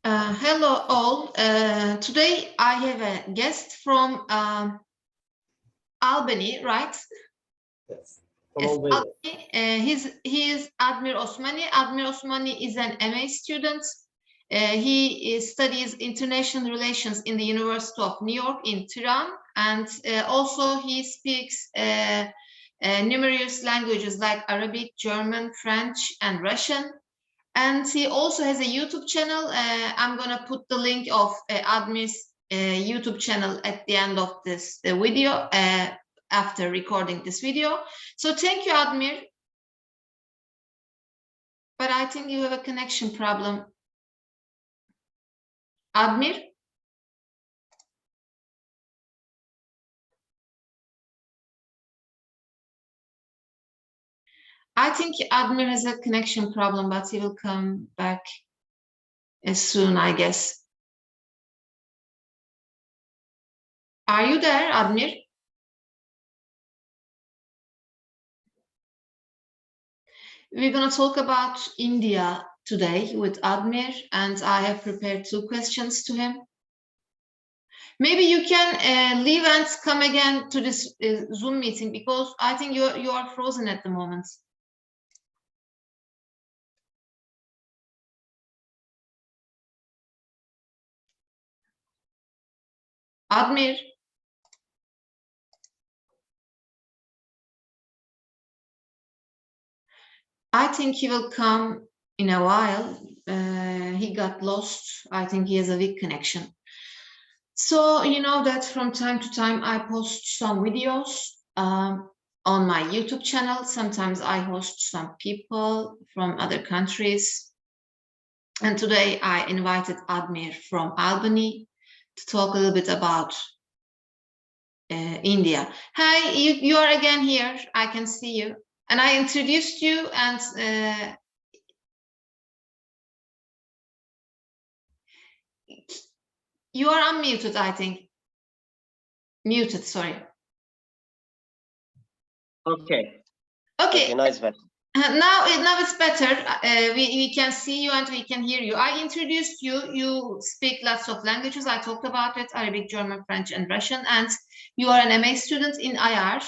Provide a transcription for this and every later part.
Hello all. Today I have a guest from Albany, right? Yes, from Yes, Albania. Albany. He is Admir Osmani. Admir Osmani is an MA student. Studies international relations in the University of New York in Tirana, and also he speaks numerous languages like Arabic, German, French, and Russian. And he also has a YouTube channel. I'm gonna put the link of Admir's YouTube channel at the end of this video after recording this video. So thank you, Admir. But I think you have a connection problem. Admir? I think Admir has a connection problem, but he will come back as soon, I guess. Are you there, Admir? We're going to talk about India today with Admir, and I have prepared 2 questions to him. Maybe you can leave and come again to this Zoom meeting, because I think you are frozen at the moment. Admir. I think he will come in a while. He got lost. I think he has a weak connection. So you know that from time to time I post some videos on my YouTube channel. Sometimes I host some people from other countries. And today I invited Admir from Albany to talk a little bit about India. Hi, you are again here. I can see you. And I introduced you, and you are unmuted, I think. Muted, sorry. Okay. Okay. Nice. Now it's better. We can see you and we can hear you. I introduced you. You speak lots of languages. I talked about it: Arabic, German, French, and Russian. And you are an MA student in IR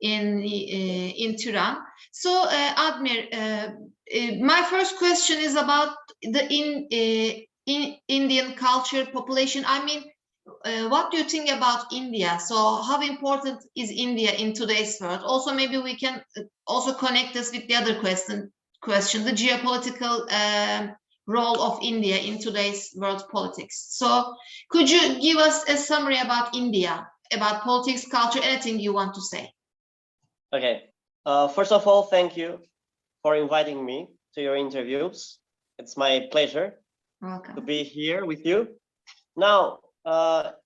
in Tirana. So, Admir, my first question is about the Indian culture, population. I mean, what do you think about India? So how important is India in today's world? Also, maybe we can also connect this with the other question, the geopolitical role of India in today's world politics. So could you give us a summary about India, about politics, culture, anything you want to say? Okay. First of all, thank you for inviting me to your interviews. It's my pleasure to be here with you. Now,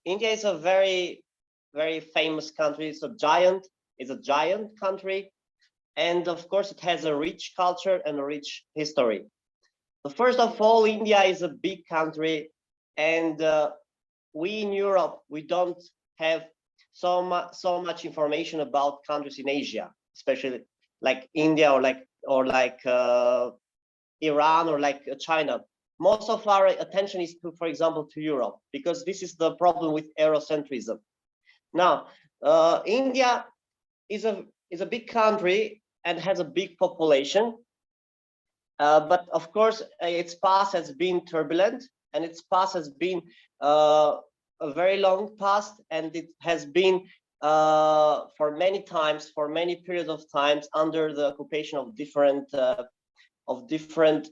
India is a very, very famous country. It's a giant country. And of course, it has a rich culture and a rich history. First of all, India is a big country, and we in Europe, we don't have so much information about countries in Asia, especially like India or like Iran or like China. Most of our attention is to, for example, to Europe, because this is the problem with Eurocentrism. Now, India is a big country and has a big population, but of course, its past has been turbulent, and its past has been a very long past, and it has been for many periods of times under the occupation of different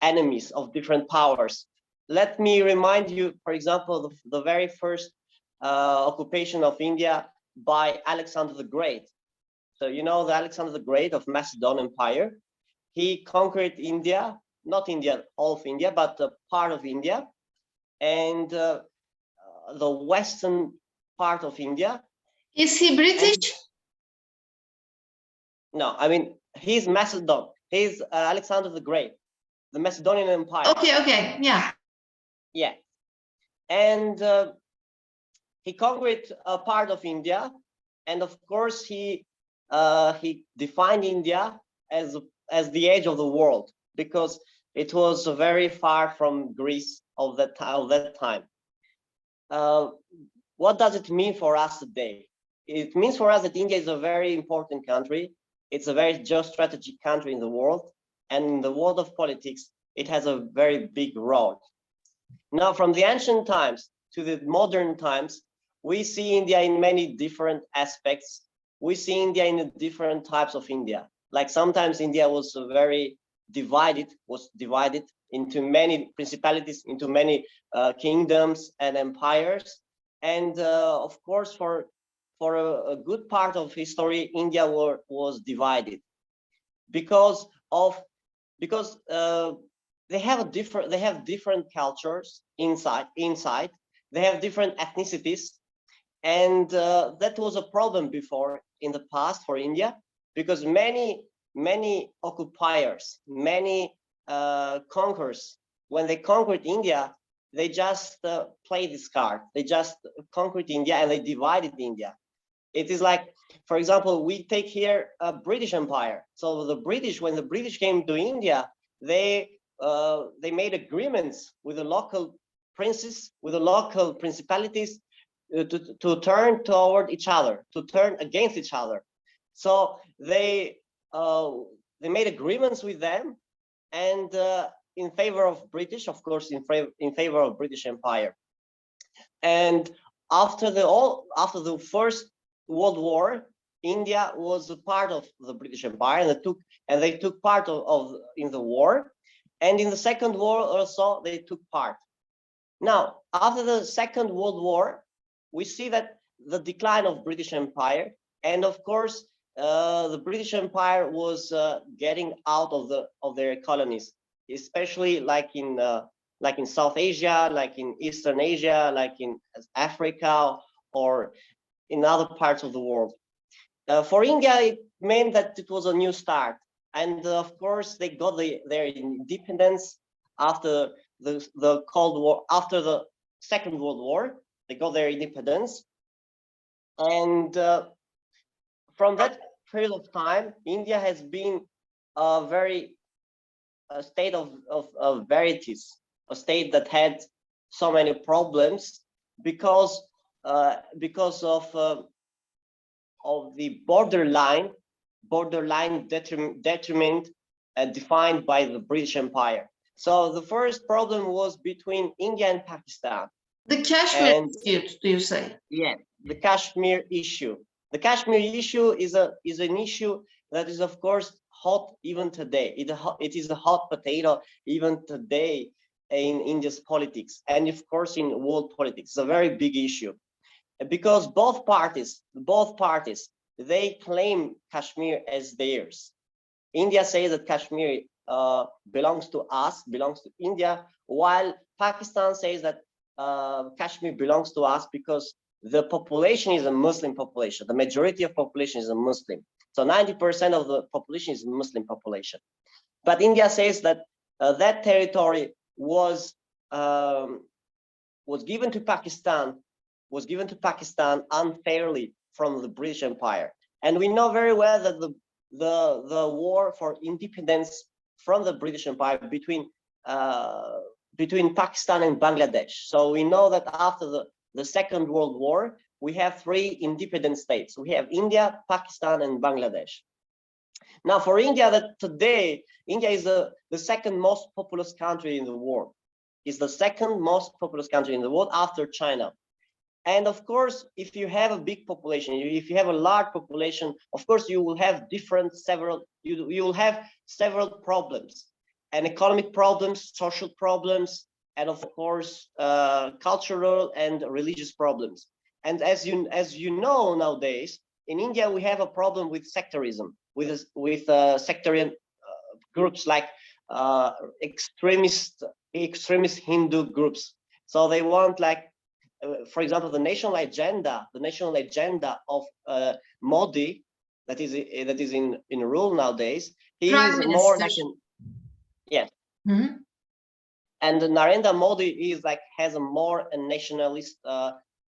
enemies, of different powers. Let me remind you, for example, the very first occupation of India by Alexander the Great. So you know the Alexander the Great of Macedon Empire. He conquered India, not India, all of India, but a part of India, and the western part of India. Is he British? No, I mean, he's Macedon. He's Alexander the Great, the Macedonian Empire. Okay, yeah. Yeah. And he conquered a part of India, and of course he defined India as the edge of the world, because It was very far from Greece of that time. What does it mean for us today? It means for us that India is a very important country. It's a very geostrategic country in the world, and in the world of politics, it has a very big role. Now, from the ancient times to the modern times, we see India in many different aspects. We see India in different types of India. Like sometimes India was divided into many principalities, into many kingdoms and empires. And of course, for a good part of history, India was divided because they have different cultures inside. They have different ethnicities, and that was a problem before in the past for India, because many occupiers, many conquerors, when they conquered India, they just played this card. They just conquered India and they divided India. It is like, for example, we take here a British Empire. So the British, when the British came to India, they made agreements with the local princes, with the local principalities, to turn toward each other, to turn against each other. So they made agreements with them, and in favor of British, of course, in favor of British Empire. And after the First World War, India was a part of the British Empire, and they took part in the war. And in the Second War also, they took part. Now, after the Second World War, we see that the decline of British Empire, and of course, the British Empire was getting out of their colonies, especially like in South Asia, like in Eastern Asia, like in Africa, or in other parts of the world. For India, it meant that it was a new start, and of course, they got their independence after the Cold War, after the Second World War. They got their independence, and from that period of time, India has been a state of varieties, a state that had so many problems because of the borderline detriment defined by the British Empire. So the first problem was between India and Pakistan. The Kashmir dispute, do you say? Yeah, the Kashmir issue. The Kashmir issue is an issue that is, of course, hot even today. It is a hot potato even today in India's politics, and of course in world politics. It's a very big issue because both parties, they claim Kashmir as theirs. India says that Kashmir belongs to us, belongs to India, while Pakistan says that Kashmir belongs to us because the population is a Muslim population. The majority of population is a Muslim. So 90% of the population is Muslim population. But India says that that territory was given to Pakistan, unfairly from the British Empire. And we know very well that the war for independence from the British Empire between Pakistan and Bangladesh. So we know that after the Second World War, we have three independent states. We have India, Pakistan, and Bangladesh. Now, for India, that today, India is the second most populous country in the world. It's the second most populous country in the world after China. And of course, if you have a big population, if you have a large population, of course, you will have you will have several problems, and economic problems, social problems, and of course, cultural and religious problems. And as you know nowadays, in India, we have a problem with sectarism, with sectarian groups like extremist Hindu groups. So they want, like, for example, the national agenda of Modi, that is in rule nowadays. He Prime is more Minister. yes. Mm-hmm. And Narendra Modi has a more nationalist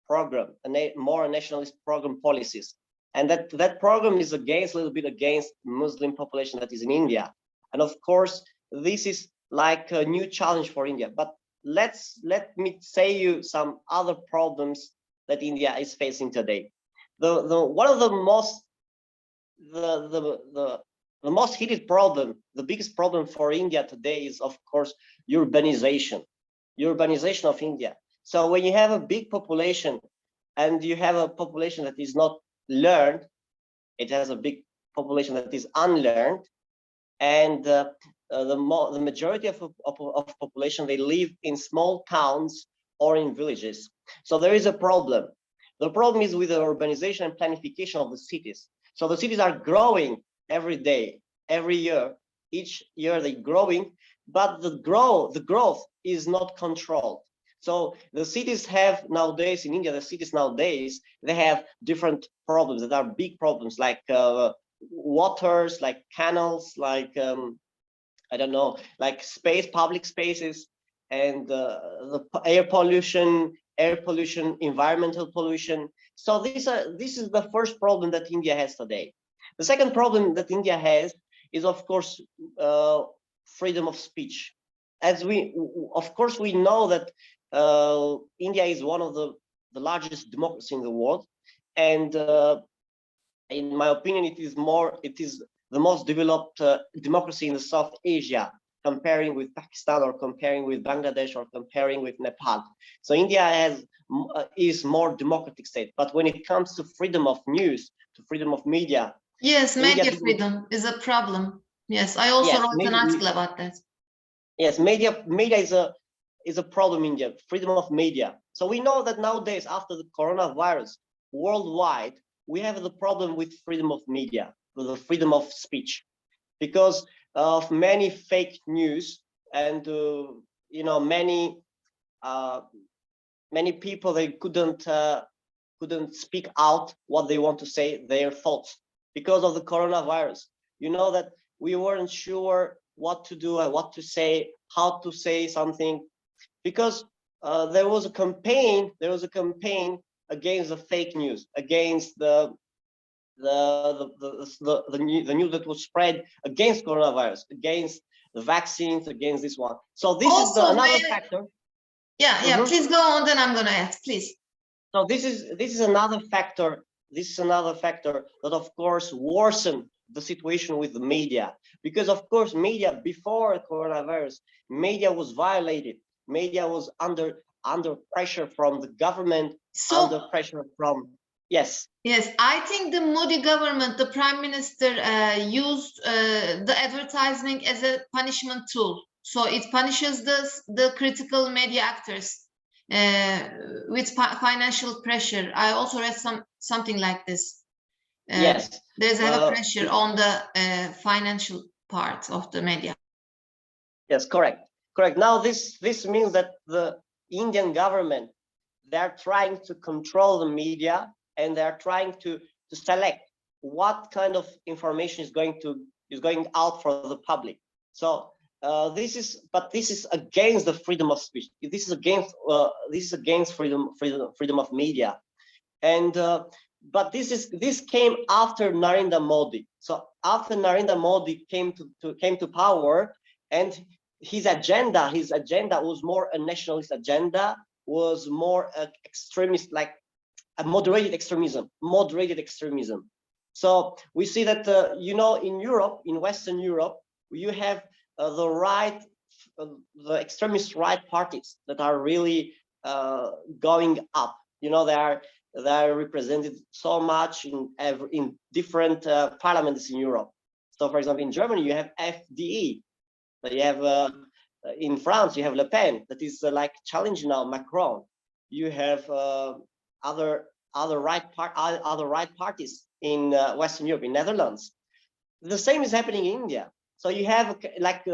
program, more nationalist program policies, and that program is a little bit against Muslim population that is in India. And of course, this is like a new challenge for India. But let me say you some other problems that India is facing today. One of the most heated problem, the biggest problem for India today is, of course, urbanization of India. So when you have a big population and you have a population that is not learned, it has a big population that is unlearned, and the majority of population, they live in small towns or in villages. So there is a problem. The problem is with the urbanization and planification of the cities. So the cities are growing every day, every year. Each year they're growing, but the growth is not controlled. So the cities have nowadays in India, they have different problems that are big problems, like waters, like canals, like I don't know, like public spaces, and the air pollution, environmental pollution. So this is the first problem that India has today. The second problem that India has is, of course, freedom of speech. As we know that India is one of the largest democracy in the world, and in my opinion, it is the most developed democracy in the South Asia, comparing with Pakistan or comparing with Bangladesh or comparing with Nepal. So India is more democratic state, but when it comes to freedom of news, to freedom of media, yes, media freedom is a problem. Yes, I also wrote an article about that. Yes, media is a problem in India, freedom of media. So we know that nowadays, after the coronavirus, worldwide, we have the problem with freedom of media, with the freedom of speech, because of many fake news, and many people, they couldn't speak out what they want to say, their thoughts, because of the coronavirus. You know that we weren't sure what to do and what to say, how to say something, because there was a campaign against the fake news, against the news that was spread against coronavirus, against the vaccines, against this one. So this also is another factor. Yeah, please go on, then I'm gonna ask, please. So this is another factor. This is another factor that, of course, worsened the situation with the media, because, of course, media before coronavirus, media was violated. Media was under pressure from the government, under pressure from Yes, I think the Modi government, the prime minister, used the advertising as a punishment tool. So it punishes the critical media actors with financial pressure. I also read something like this. Yes, there's a pressure on the financial part of the media. Yes, correct. Now this means that the Indian government, they're trying to control the media, and they're trying to select what kind of information is going out for the public. So this is against the freedom of speech. This is against freedom of media, and but this came after Narendra Modi. So after Narendra Modi came to power, and his agenda was more a nationalist agenda, was more extremist, like a moderated extremism. So we see that in Europe, in Western Europe, you have the extremist right parties that are really going up. They are represented so much in different parliaments in Europe. So, for example, in Germany you have FDE. You have in France you have Le Pen, that is like challenging now Macron. You have other right parties in Western Europe, in Netherlands. The same is happening in India. So you have like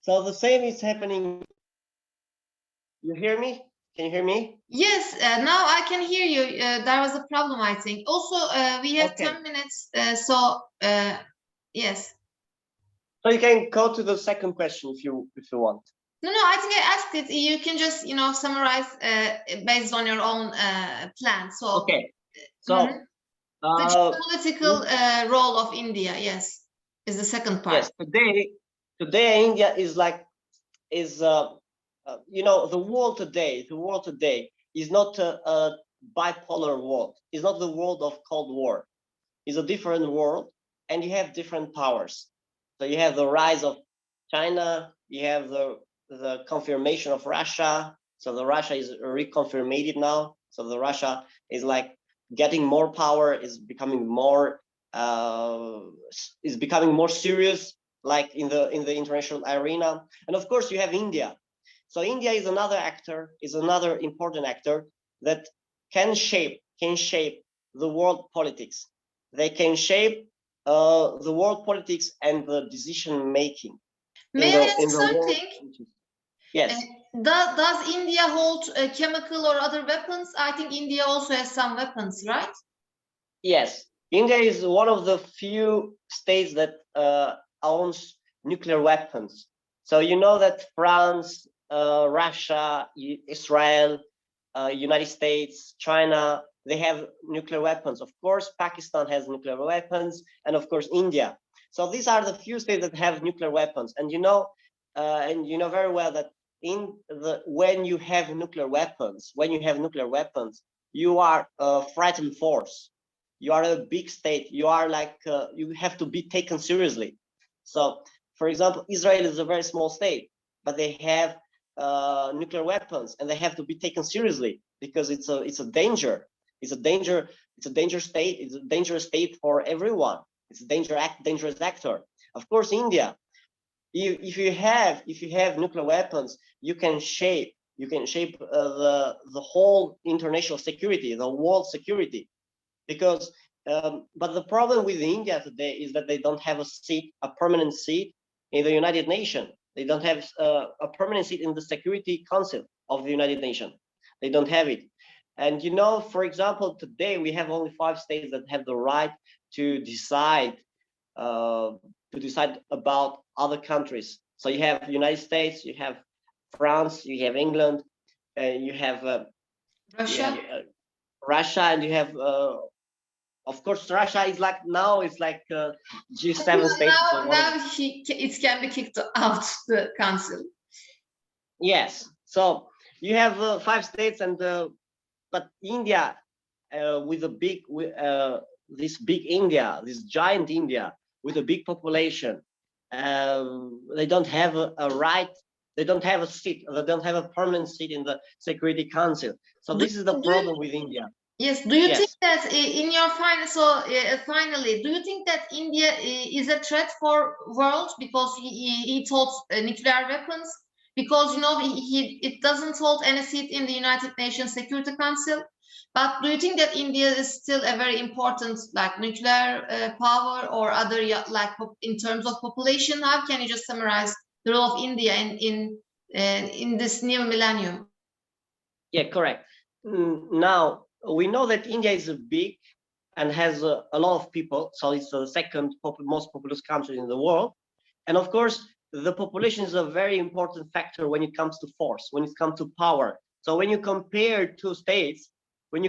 so the same is happening. You hear me? Can you hear me? Yes, now I can hear you. There was a problem, I think. Also, we have 10 minutes, so yes. So you can go to the second question if you want. No, I think I asked it. You can just, summarize based on your own plan. So, Okay. So, the geopolitical role of India, yes, is the second part. Yes, today India is like the world today is not a bipolar world. It's not the world of Cold War. It's a different world, and you have different powers. So you have the rise of China. You have the confirmation of Russia. So the Russia is reconfirmed now. So the Russia is like getting more power, is becoming more serious, like in the international arena. And of course, you have India. So India is another actor, is another important actor that can shape the world politics. They can shape the world politics and the decision making. May I ask something? Yes. Does India hold chemical or other weapons? I think India also has some weapons, right? Yes. India is one of the few states that owns nuclear weapons. So you know that France, Russia, Israel, United States, China, they have nuclear weapons. Of course, Pakistan has nuclear weapons, and of course, India. So these are the few states that have nuclear weapons. And you know very well that when you have nuclear weapons, you are a frightened force. You are a big state. You are like you have to be taken seriously. So, for example, Israel is a very small state, but they have nuclear weapons, and they have to be taken seriously because it's a danger. It's a dangerous state. It's a dangerous state for everyone. It's a dangerous actor. Of course, India. If you have nuclear weapons, you can shape the whole international security, the world security. Because but the problem with India today is that they don't have a permanent seat in the United Nations. They don't have a permanent seat in the Security Council of the United Nations. They don't have it. And for example, today we have only 5 states that have the right to decide about other countries. So you have the United States, you have France, you have England, you have Russia, and you have of course, Russia is like now it's like G7 state. Now it can be kicked out the council. Yes. So you have 5 states, and but India with a big this giant India with a big population, they don't have a right. They don't have a seat. They don't have a permanent seat in the Security Council. So this is the problem with India. Yes. Do you think that in your finally, do you think that India is a threat for world because he holds nuclear weapons? Because it doesn't hold any seat in the United Nations Security Council. But do you think that India is still a very important nuclear power or other in terms of population? How can you just summarize the role of India in this new millennium? Yeah, correct. Now we know that India is big and has a lot of people, so it's the second most populous country in the world. And of course, the population is a very important factor when it comes to force, when it comes to power. So when you compare two states, one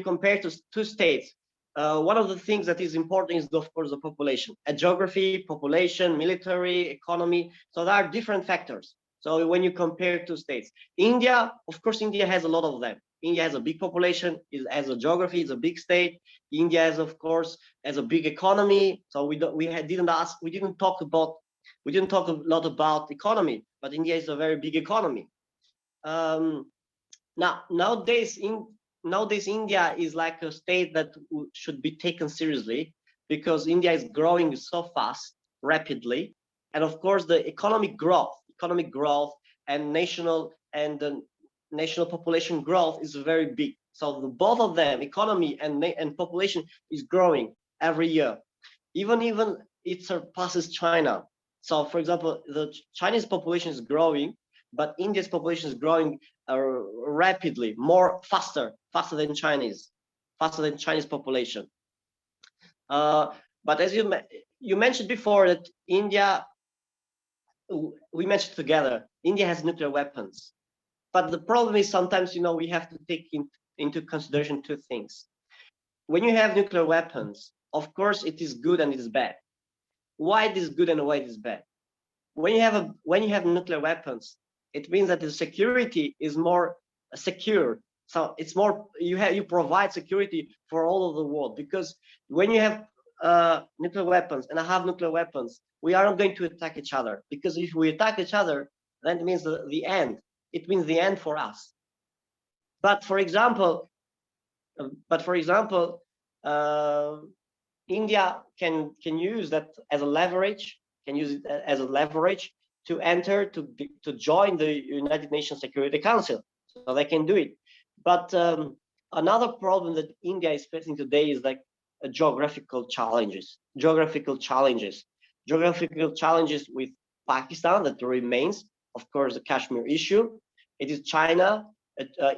of the things that is important is, of course, the population, geography, population, military, economy. So there are different factors. So when you compare two states, India, of course, India has a lot of them. India has a big population, it has a geography, it's a big state. India has, of course, has a big economy. So we didn't talk a lot about economy, but India is a very big economy. Nowadays India is like a state that should be taken seriously because India is growing so fast, rapidly, and of course the economic growth and national population growth is very big. So both of them, economy and population, is growing every year. Even it surpasses China. So, for example, the Chinese population is growing, but India's population is growing rapidly, faster than Chinese population. But as you mentioned before, that India, we mentioned together India has nuclear weapons. But the problem is sometimes, you know, we have to take into consideration two things. When you have nuclear weapons, of course, it is good and it is bad. Why it is good and why it is bad? When you have nuclear weapons, it means that the security is more secure. So it's more, you provide security for all of the world, because when you have nuclear weapons and I have nuclear weapons, we are not going to attack each other, because if we attack each other, then it means the end. It means the end for us. But for example, India can use that as a leverage, can use it as a leverage to enter to join the United Nations Security Council. So they can do it. But another problem that India is facing today is like geographical challenges with Pakistan that remains, of course, the Kashmir issue. It is China,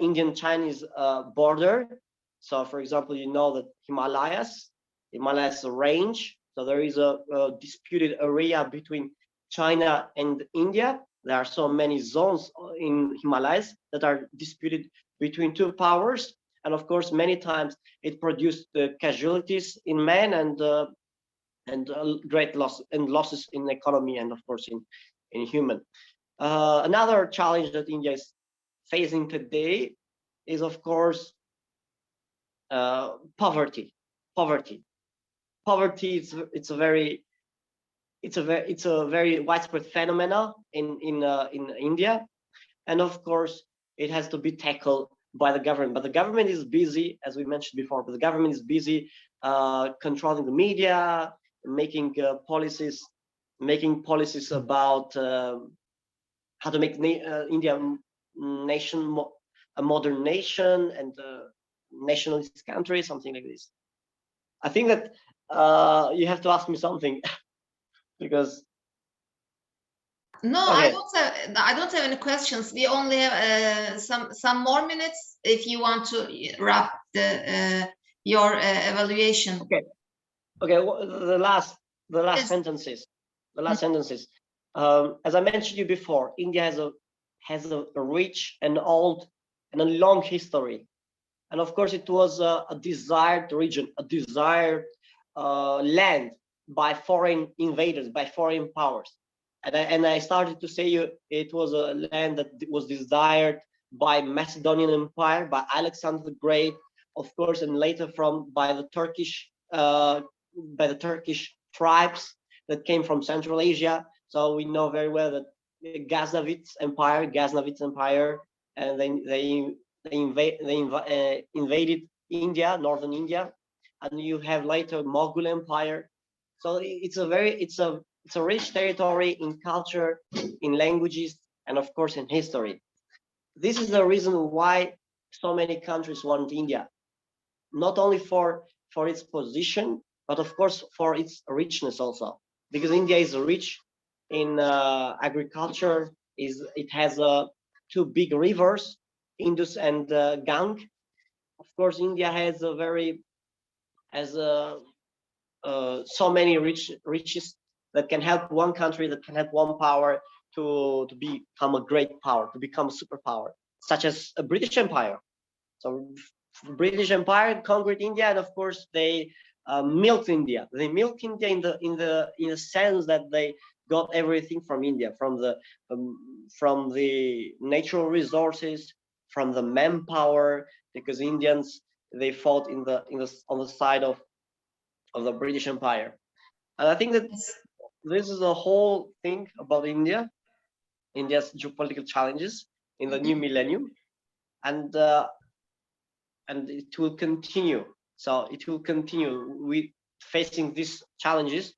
Indian-Chinese border. So, for example, you know that Himalayas range. So there is a disputed area between China and India. There are so many zones in Himalayas that are disputed between two powers, and of course, many times it produced casualties in men and great losses in economy and of course in human. Another challenge that India is facing today is, of course, poverty. It's a very widespread phenomenon in India, and of course it has to be tackled by the government. But the government is busy, as we mentioned before. But the government is busy controlling the media, making policies about how to make India nation a modern nation and nationalist country, something like this. I think that you have to ask me something because no, okay. I don't have any questions. We only have some more minutes if you want to wrap your evaluation. Okay. The last Yes. sentences. As I mentioned you before, India has a rich and old and a long history. And of course, it was a desired region, a desired land by foreign invaders, by foreign powers. And I started to say it was a land that was desired by Macedonian Empire, by Alexander the Great, of course, and later by the Turkish tribes that came from Central Asia. So we know very well that Ghaznavid's Empire, and they invaded India, northern India, and you have later Mughal Empire. So it's a rich territory in culture, in languages, and of course in history. This is the reason why so many countries want India, not only for its position, but of course for its richness also, because India is rich in agriculture. It has two big rivers, Indus and Gang. Of course, India has so many riches that can help one country, that can help one power to become a great power, to become a superpower, such as a British Empire. So British Empire conquered India, and of course they milked India. They milked India in the sense that they got everything from India, from the natural resources, from the manpower, because Indians, they fought on the side of the British Empire. And I think that this is a whole thing about India's geopolitical challenges in the new millennium, and it will continue. So it will continue with facing these challenges,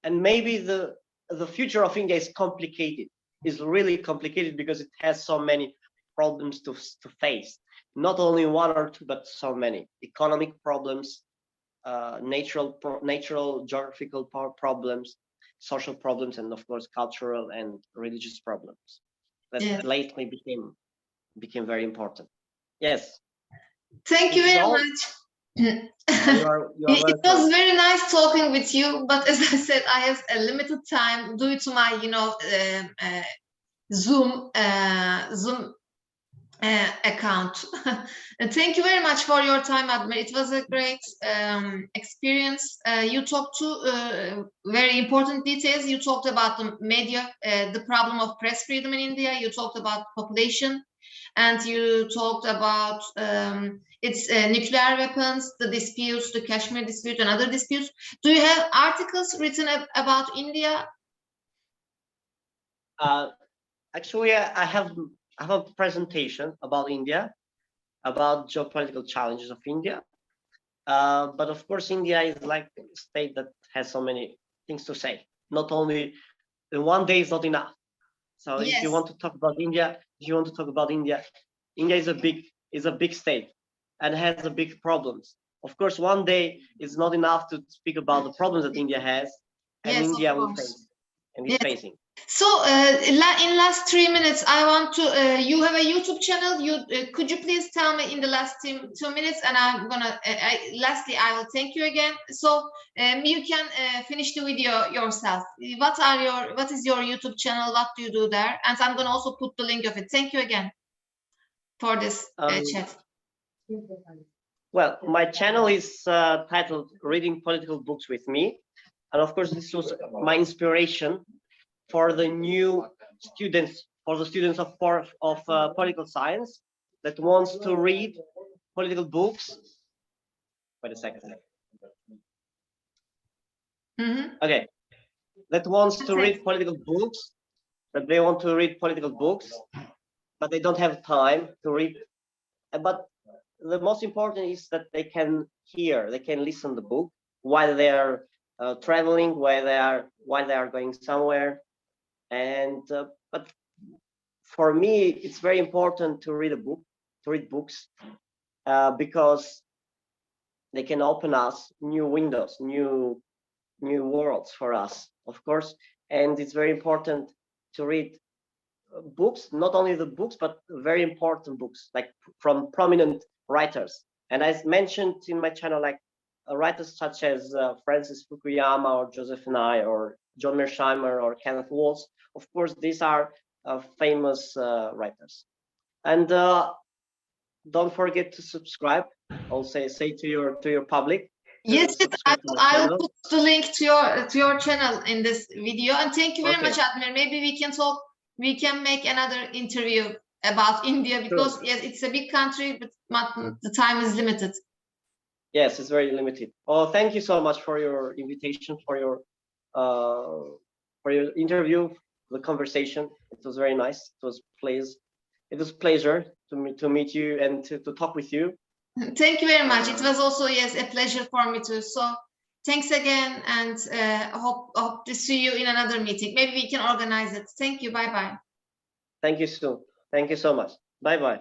and maybe the future of India is complicated. Is really complicated because it has so many problems to face. Not only one or two, but so many economic problems, natural geographical problems, social problems, and of course cultural and religious problems that lately became very important. Yes. Thank you very much. It was very nice talking with you, but as I said, I have a limited time due to my Zoom account. Thank you very much for your time, Admir. It was a great experience. You talked to very important details. You talked about the media, the problem of press freedom in India. You talked about population, and you talked about its nuclear weapons, the disputes, the Kashmir dispute, and other disputes. Do you have articles written about India? Actually, I have a presentation about India, about geopolitical challenges of India. But of course, India is like a state that has so many things to say. Not only in one day is not enough. So Yes. if you want to talk about India, India is a big state and has a big problems. Of course, one day is not enough to speak about the problems that India has and Yes, India will face and is facing. So in last 3 minutes, I want to, you have a YouTube channel. Could you please tell me in the last 2 minutes, and I'm gonna, lastly, I will thank you again. So you can finish the video yourself. What is your YouTube channel? What do you do there? And I'm gonna also put the link of it. Thank you again for this chat. Well, my channel is titled Reading Political Books with Me. And of course, this was my inspiration for the new students, for the students of political science that wants to read political books. Wait a second. Okay, that wants to read political books, that they want to read political books, but they don't have time to read. But the most important is that they can hear, they can listen to the book while they are traveling, while they are going somewhere. And but for me, it's very important to read books, because they can open us new windows, new worlds for us, of course. And it's very important to read books, not only the books, but very important books, like from prominent writers. And as mentioned in my channel, like writers such as Francis Fukuyama or Joseph Nye or John Mearsheimer or Kenneth Waltz. Of course, these are famous writers. And don't forget to subscribe. I'll say to your public. Yes, I will put the link to your channel in this video. And thank you very much, Admir. Maybe we can talk. We can make another interview about India, because yes, it's a big country, but the time is limited. Yes, it's very limited. Oh, thank you so much for your invitation, for your interview, the conversation. It was very nice. It was pleasure to meet you and to talk with you. Thank you very much. It was also, yes, a pleasure for me too. So thanks again, and hope to see you in another meeting. Maybe we can organize it. Thank you. Bye-bye. Thank you, Sue. Thank you so much. Bye-bye.